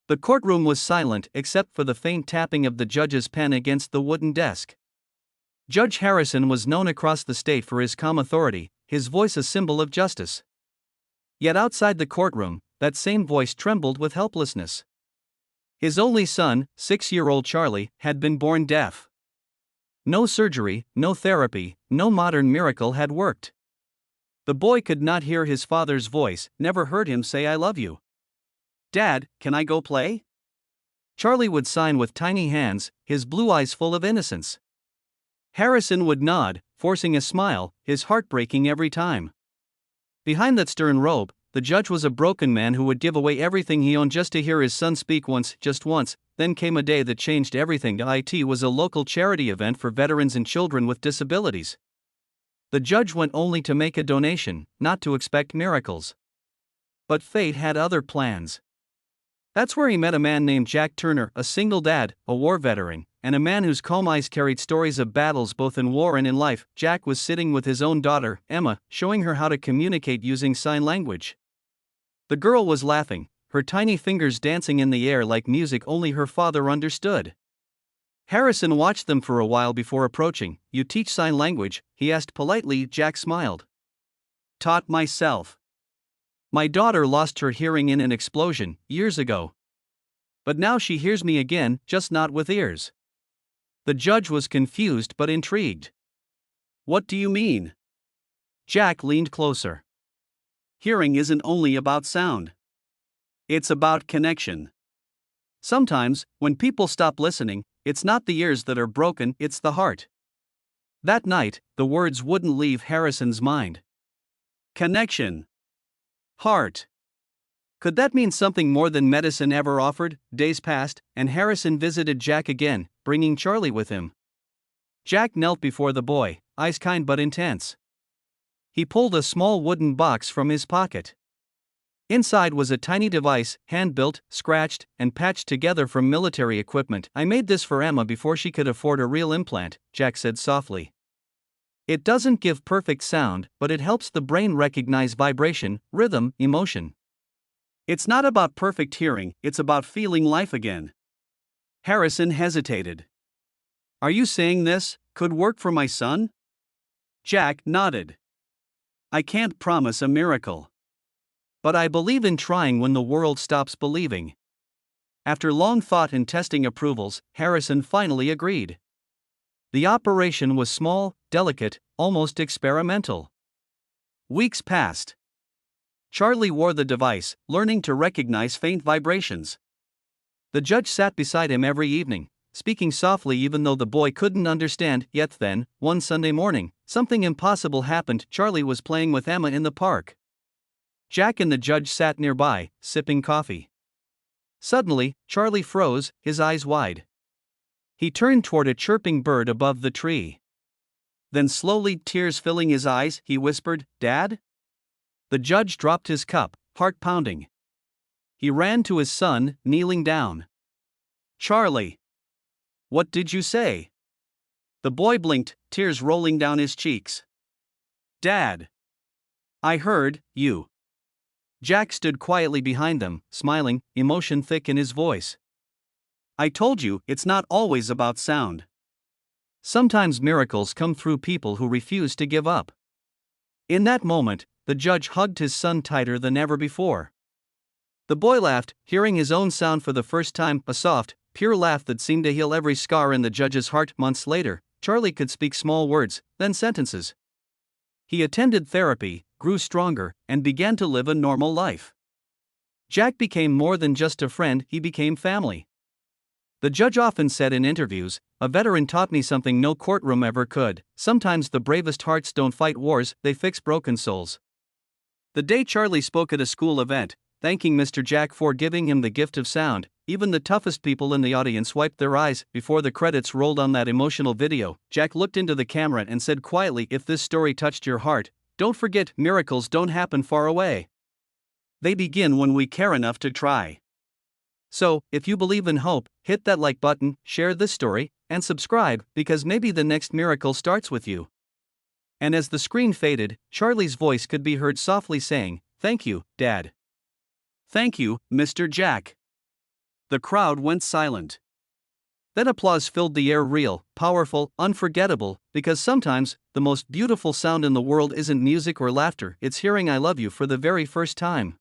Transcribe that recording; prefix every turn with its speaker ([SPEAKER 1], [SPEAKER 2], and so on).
[SPEAKER 1] The courtroom was silent except for the faint tapping of the judge's pen against the wooden desk. Judge Harrison was known across the state for his calm authority, his voice a symbol of justice. Yet outside the courtroom, that same voice trembled with helplessness. His only son, 6-year-old Charlie, had been born deaf. No surgery, no therapy, no modern miracle had worked. The boy could not hear his father's voice, never heard him say "I love you." "Dad, can I go play?" Charlie would sign with tiny hands, his blue eyes full of innocence. Harrison would nod, forcing a smile, his heart breaking every time. Behind that stern robe, the judge was a broken man who would give away everything he owned just to hear his son speak once, just once. Then came a day that changed everything. It was a local charity event for veterans and children with disabilities. The judge went only to make a donation, not to expect miracles. But fate had other plans. That's where he met a man named Jack Turner, a single dad, a war veteran, and a man whose calm eyes carried stories of battles both in war and in life. Jack was sitting with his own daughter, Emma, showing her how to communicate using sign language. The girl was laughing, her tiny fingers dancing in the air like music only her father understood. Harrison watched them for a while before approaching. "You teach sign language?" he asked politely. Jack smiled. "Taught myself. My daughter lost her hearing in an explosion, years ago. But now she hears me again, just not with ears." The judge was confused but intrigued. "What do you mean?" Jack leaned closer. "Hearing isn't only about sound. It's about connection. Sometimes, when people stop listening, it's not the ears that are broken, it's the heart." That night, the words wouldn't leave Harrison's mind. Connection. Heart. Could that mean something more than medicine ever offered? Days passed, and Harrison visited Jack again, bringing Charlie with him. Jack knelt before the boy, eyes kind but intense. He pulled a small wooden box from his pocket. Inside was a tiny device, hand-built, scratched, and patched together from military equipment. "I made this for Emma before she could afford a real implant," Jack said softly. "It doesn't give perfect sound, but it helps the brain recognize vibration, rhythm, emotion. It's not about perfect hearing, it's about feeling life again." Harrison hesitated. "Are you saying this could work for my son?" Jack nodded. "I can't promise a miracle. But I believe in trying when the world stops believing." After long thought and testing approvals, Harrison finally agreed. The operation was small, delicate, almost experimental. Weeks passed. Charlie wore the device, learning to recognize faint vibrations. The judge sat beside him every evening, speaking softly even though the boy couldn't understand. Yet then, one Sunday morning, something impossible happened. Charlie was playing with Emma in the park. Jack and the judge sat nearby, sipping coffee. Suddenly, Charlie froze, his eyes wide. He turned toward a chirping bird above the tree. Then slowly, tears filling his eyes, he whispered, "Dad?" The judge dropped his cup, heart pounding. He ran to his son, kneeling down. "Charlie, what did you say?" The boy blinked, tears rolling down his cheeks. "Dad, I heard you." Jack stood quietly behind them, smiling, emotion thick in his voice. "I told you, it's not always about sound. Sometimes miracles come through people who refuse to give up." In that moment, the judge hugged his son tighter than ever before. The boy laughed, hearing his own sound for the first time, a soft, pure laugh that seemed to heal every scar in the judge's heart. Months later, Charlie could speak small words, then sentences. He attended therapy, grew stronger, and began to live a normal life. Jack became more than just a friend, he became family. The judge often said in interviews, "A veteran taught me something no courtroom ever could. Sometimes the bravest hearts don't fight wars, they fix broken souls." The day Charlie spoke at a school event, thanking Mr. Jack for giving him the gift of sound, even the toughest people in the audience wiped their eyes before the credits rolled on that emotional video. Jack looked into the camera and said quietly, "If this story touched your heart, don't forget, miracles don't happen far away. They begin when we care enough to try." So, if you believe in hope, hit that like button, share this story, and subscribe, because maybe the next miracle starts with you. And as the screen faded, Charlie's voice could be heard softly saying, "Thank you, Dad. Thank you, Mr. Jack."
[SPEAKER 2] The crowd went silent.
[SPEAKER 1] That applause filled the air, real, powerful, unforgettable, because sometimes, the most beautiful sound in the world isn't music or laughter, it's hearing "I love you" for the very first time.